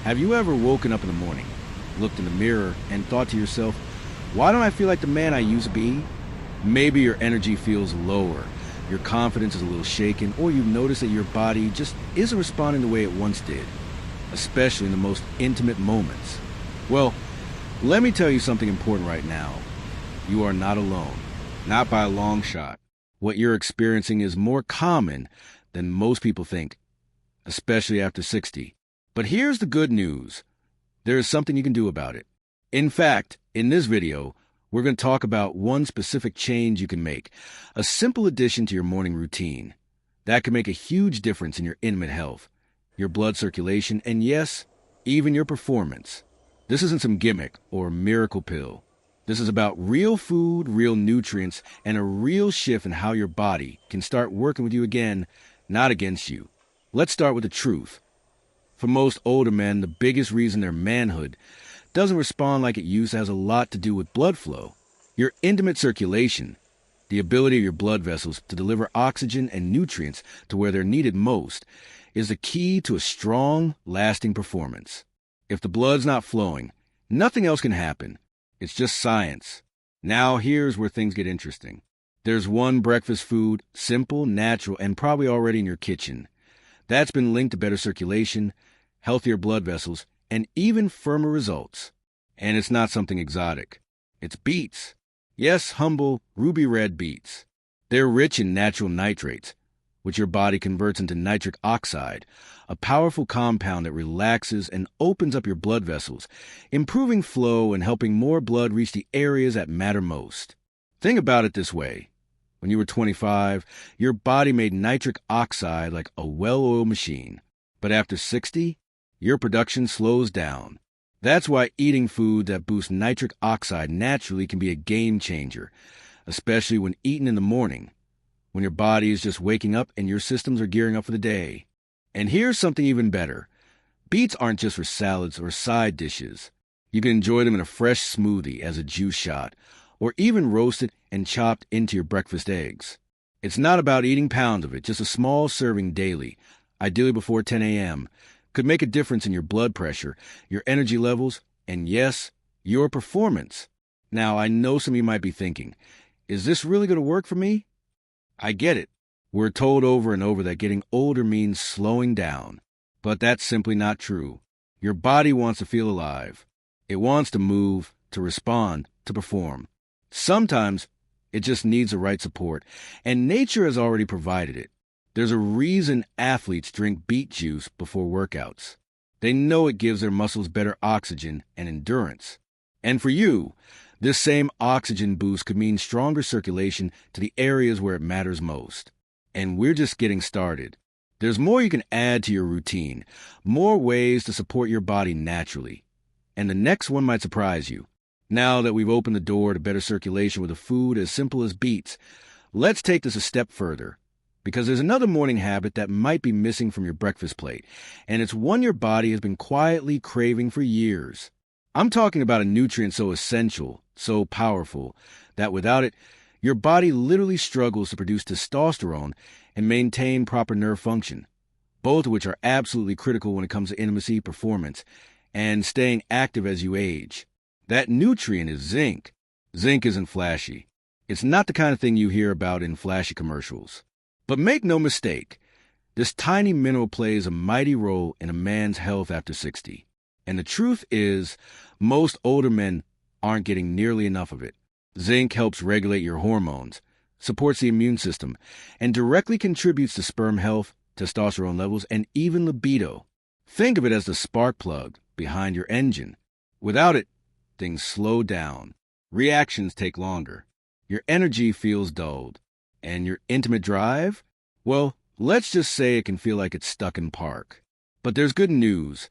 Have you ever woken up in the morning, looked in the mirror, and thought to yourself, why don't I feel like the man I used to be? Maybe your energy feels lower, your confidence is a little shaken, or you've noticed that your body just isn't responding the way it once did, especially in the most intimate moments. Well, let me tell you something important right now. You are not alone, not by a long shot. What you're experiencing is more common than most people think, especially after 60. But here's the good news. There is something you can do about it. In fact, in this video, we're going to talk about one specific change you can make, a simple addition to your morning routine. That can make a huge difference in your intimate health, your blood circulation, and yes, even your performance. This isn't some gimmick or miracle pill. This is about real food, real nutrients, and a real shift in how your body can start working with you again, not against you. Let's start with the truth. For most older men, the biggest reason their manhood doesn't respond like it used to has a lot to do with blood flow. Your intimate circulation, the ability of your blood vessels to deliver oxygen and nutrients to where they're needed most, is the key to a strong, lasting performance. If the blood's not flowing, nothing else can happen. It's just science. Now here's where things get interesting. There's one breakfast food, simple, natural, and probably already in your kitchen. That's been linked to better circulation, healthier blood vessels, and even firmer results. And it's not something exotic. It's beets. Yes, humble, ruby red beets. They're rich in natural nitrates, which your body converts into nitric oxide, a powerful compound that relaxes and opens up your blood vessels, improving flow and helping more blood reach the areas that matter most. Think about it this way. When you were 25, your body made nitric oxide like a well-oiled machine. But after 60, your production slows down. That's why eating food that boosts nitric oxide naturally can be a game changer, especially when eaten in the morning, when your body is just waking up and your systems are gearing up for the day. And here's something even better. Beets aren't just for salads or side dishes. You can enjoy them in a fresh smoothie as a juice shot, or even roasted and chopped into your breakfast eggs. It's not about eating pounds of it, just a small serving daily, ideally before 10 a.m., could make a difference in your blood pressure, your energy levels, and yes, your performance. Now, I know some of you might be thinking, is this really going to work for me? I get it. We're told over and over that getting older means slowing down, but that's simply not true. Your body wants to feel alive. It wants to move, to respond, to perform. Sometimes it just needs the right support, and nature has already provided it. There's a reason athletes drink beet juice before workouts. They know it gives their muscles better oxygen and endurance. And for you, this same oxygen boost could mean stronger circulation to the areas where it matters most. And we're just getting started. There's more you can add to your routine, more ways to support your body naturally. And the next one might surprise you. Now that we've opened the door to better circulation with a food as simple as beets, let's take this a step further. Because there's another morning habit that might be missing from your breakfast plate, and it's one your body has been quietly craving for years. I'm talking about a nutrient so essential, so powerful, that without it, your body literally struggles to produce testosterone and maintain proper nerve function, both of which are absolutely critical when it comes to intimacy, performance, and staying active as you age. That nutrient is zinc. Zinc isn't flashy. It's not the kind of thing you hear about in flashy commercials. But make no mistake, this tiny mineral plays a mighty role in a man's health after 60. And the truth is, most older men aren't getting nearly enough of it. Zinc helps regulate your hormones, supports the immune system, and directly contributes to sperm health, testosterone levels, and even libido. Think of it as the spark plug behind your engine. Without it, things slow down. Reactions take longer. Your energy feels dulled. And your intimate drive? Well, let's just say it can feel like it's stuck in park. But there's good news.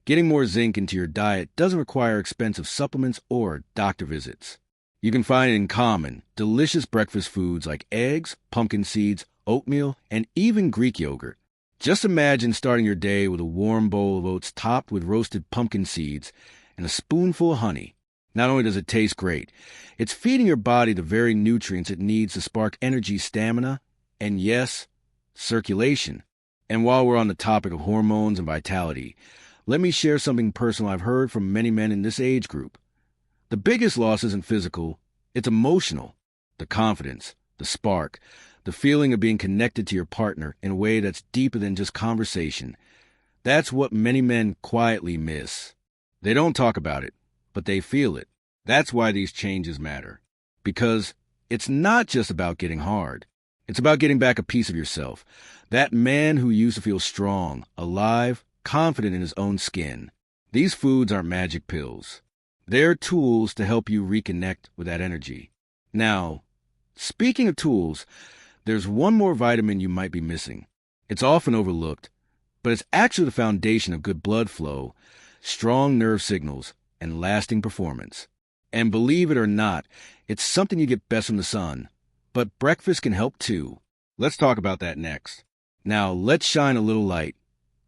Getting more zinc into your diet doesn't require expensive supplements or doctor visits. You can find it in common, delicious breakfast foods like eggs, pumpkin seeds, oatmeal, and even Greek yogurt. Just imagine starting your day with a warm bowl of oats topped with roasted pumpkin seeds and a spoonful of honey. Not only does it taste great, it's feeding your body the very nutrients it needs to spark energy, stamina, and yes, circulation. And while we're on the topic of hormones and vitality, Let me share something personal I've heard from many men in this age group. The biggest loss isn't physical, it's emotional. The confidence, the spark, the feeling of being connected to your partner in a way that's deeper than just conversation. That's what many men quietly miss. They don't talk about it, but they feel it. That's why these changes matter. Because it's not just about getting hard. It's about getting back a piece of yourself. That man who used to feel strong, alive, confident in his own skin. These foods aren't magic pills. They're tools to help you reconnect with that energy. Now, speaking of tools, there's one more vitamin you might be missing. It's often overlooked, but it's actually the foundation of good blood flow, strong nerve signals, and lasting performance. And believe it or not, it's something you get best from the sun. But breakfast can help too. Let's talk about that next. Now, let's shine a little light,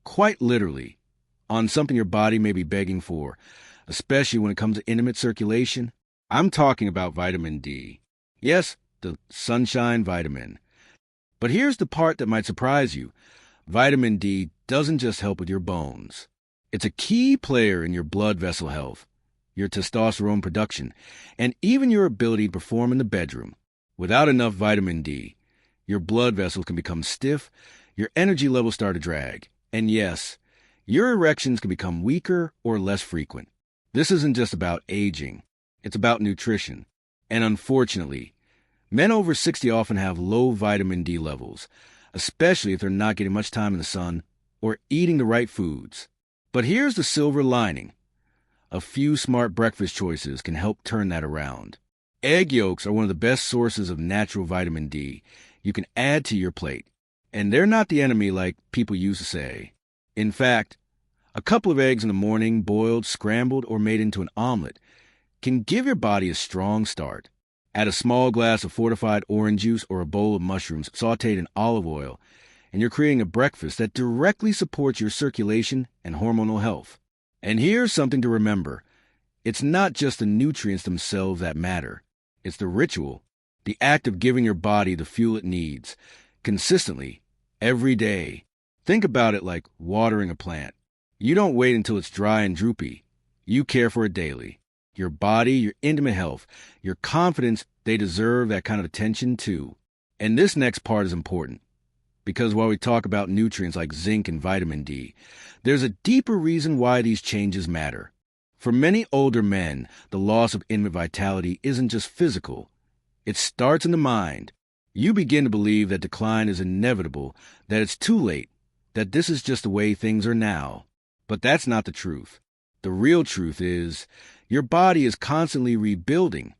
quite literally, on something your body may be begging for, especially when it comes to intimate circulation. I'm talking about vitamin D. Yes, the sunshine vitamin. But here's the part that might surprise you. Vitamin D doesn't just help with your bones. It's a key player in your blood vessel health, your testosterone production, and even your ability to perform in the bedroom. Without enough vitamin D, your blood vessels can become stiff, your energy levels start to drag, and yes, your erections can become weaker or less frequent. This isn't just about aging, it's about nutrition. And unfortunately, men over 60 often have low vitamin D levels, especially if they're not getting much time in the sun or eating the right foods. But here's the silver lining. A few smart breakfast choices can help turn that around. Egg yolks are one of the best sources of natural vitamin D you can add to your plate. And they're not the enemy like people used to say. In fact, a couple of eggs in the morning, boiled, scrambled, or made into an omelet, can give your body a strong start. Add a small glass of fortified orange juice or a bowl of mushrooms sautéed in olive oil, and you're creating a breakfast that directly supports your circulation and hormonal health. And here's something to remember. It's not just the nutrients themselves that matter. It's the ritual, the act of giving your body the fuel it needs, consistently, every day. Think about it like watering a plant. You don't wait until it's dry and droopy. You care for it daily. Your body, your intimate health, your confidence, they deserve that kind of attention too. And this next part is important. Because while we talk about nutrients like zinc and vitamin D, there's a deeper reason why these changes matter. For many older men, the loss of intimate vitality isn't just physical. It starts in the mind. You begin to believe that decline is inevitable, that it's too late, that this is just the way things are now. But that's not the truth. The real truth is, your body is constantly rebuilding,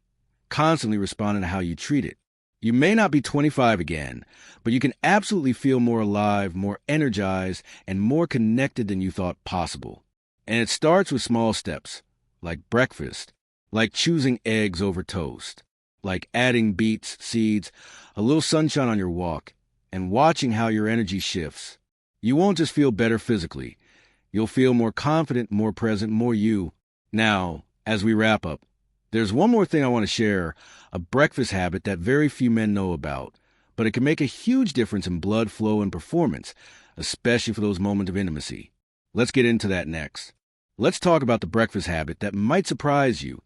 constantly responding to how you treat it. You may not be 25 again, but you can absolutely feel more alive, more energized, and more connected than you thought possible. And it starts with small steps, like breakfast, like choosing eggs over toast, like adding beets, seeds, a little sunshine on your walk, and watching how your energy shifts. You won't just feel better physically. You'll feel more confident, more present, more you. Now, as we wrap up, there's one more thing I want to share, a breakfast habit that very few men know about, but it can make a huge difference in blood flow and performance, especially for those moments of intimacy. Let's get into that next. Let's talk about the breakfast habit that might surprise you,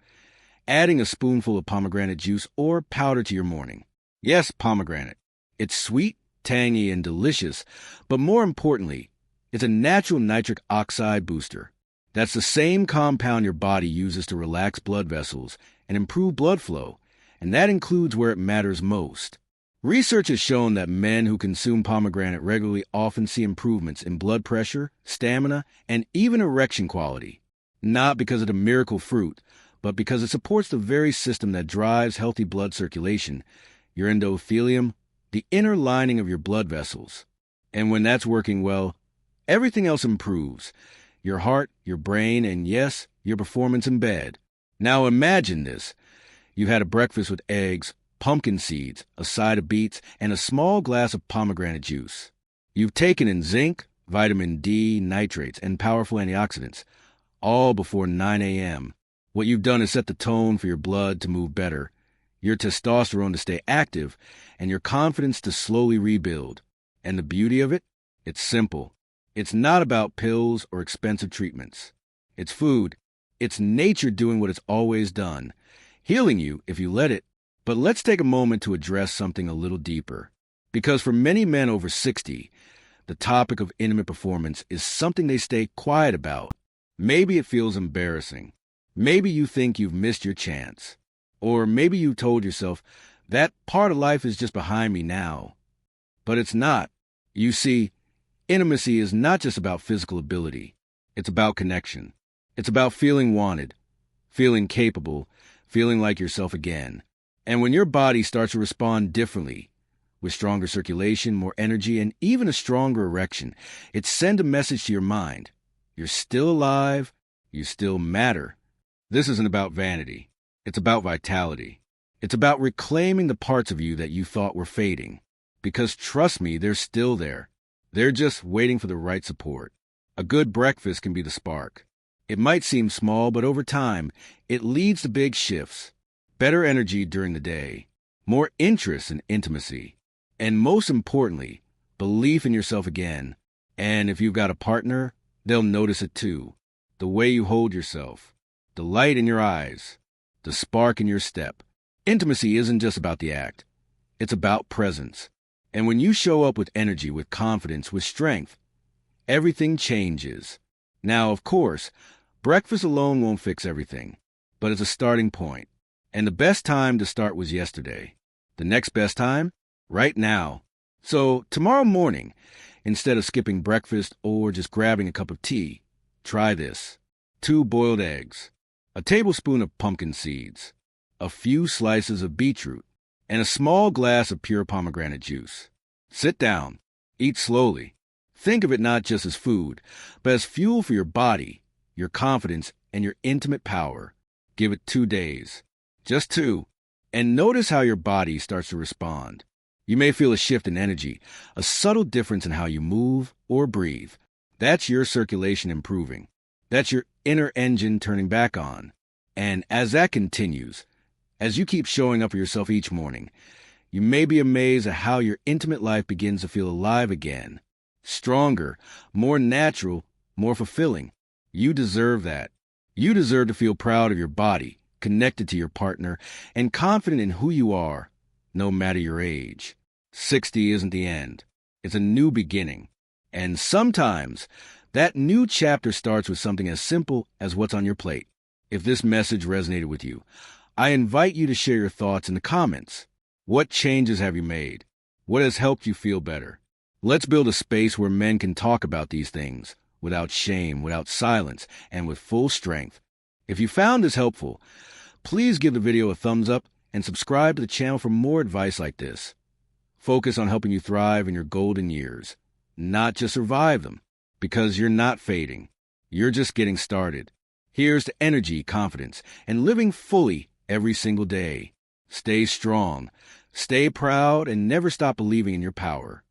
adding a spoonful of pomegranate juice or powder to your morning. Yes, pomegranate. It's sweet, tangy, and delicious, but more importantly, it's a natural nitric oxide booster. That's the same compound your body uses to relax blood vessels and improve blood flow, and that includes where it matters most. Research has shown that men who consume pomegranate regularly often see improvements in blood pressure, stamina, and even erection quality. Not because of the miracle fruit, but because it supports the very system that drives healthy blood circulation, your endothelium, the inner lining of your blood vessels. And when that's working well, everything else improves. Your heart, your brain, and yes, your performance in bed. Now imagine this. You've had a breakfast with eggs, pumpkin seeds, a side of beets, and a small glass of pomegranate juice. You've taken in zinc, vitamin D, nitrates, and powerful antioxidants, all before 9 a.m. What you've done is set the tone for your blood to move better, your testosterone to stay active, and your confidence to slowly rebuild. And the beauty of it? It's simple. It's not about pills or expensive treatments. It's food. It's nature doing what it's always done, healing you if you let it. But let's take a moment to address something a little deeper. Because for many men over 60, the topic of intimate performance is something they stay quiet about. Maybe it feels embarrassing. Maybe you think you've missed your chance. Or maybe you told yourself, that part of life is just behind me now. But it's not. You see, intimacy is not just about physical ability. It's about connection. It's about feeling wanted, feeling capable, feeling like yourself again. And when your body starts to respond differently, with stronger circulation, more energy, and even a stronger erection, it sends a message to your mind. You're still alive. You still matter. This isn't about vanity. It's about vitality. It's about reclaiming the parts of you that you thought were fading. Because trust me, they're still there. They're just waiting for the right support. A good breakfast can be the spark. It might seem small, but over time, it leads to big shifts. Better energy during the day, more interest in intimacy, and most importantly, belief in yourself again. And if you've got a partner, they'll notice it too. The way you hold yourself, the light in your eyes, the spark in your step. Intimacy isn't just about the act. It's about presence. And when you show up with energy, with confidence, with strength, everything changes. Now, of course, breakfast alone won't fix everything, but it's a starting point. And the best time to start was yesterday. The next best time? Right now. So tomorrow morning, instead of skipping breakfast or just grabbing a cup of tea, try this. 2 boiled eggs, a tablespoon of pumpkin seeds, a few slices of beetroot, and a small glass of pure pomegranate juice. Sit down. Eat slowly. Think of it not just as food, but as fuel for your body, your confidence, and your intimate power. Give it 2 days. Just 2. And notice how your body starts to respond. You may feel a shift in energy, a subtle difference in how you move or breathe. That's your circulation improving. That's your inner engine turning back on. And as that continues, as you keep showing up for yourself each morning, you may be amazed at how your intimate life begins to feel alive again. Stronger, more natural, more fulfilling. You deserve that. You deserve to feel proud of your body, connected to your partner, and confident in who you are, no matter your age. 60 isn't the end. It's a new beginning. And sometimes, that new chapter starts with something as simple as what's on your plate. If this message resonated with you, I invite you to share your thoughts in the comments. What changes have you made? What has helped you feel better? Let's build a space where men can talk about these things, without shame, without silence, and with full strength. If you found this helpful, please give the video a thumbs up and subscribe to the channel for more advice like this. Focus on helping you thrive in your golden years, not just survive them, because you're not fading. You're just getting started. Here's to energy, confidence, and living fully every single day. Stay strong, stay proud, and never stop believing in your power.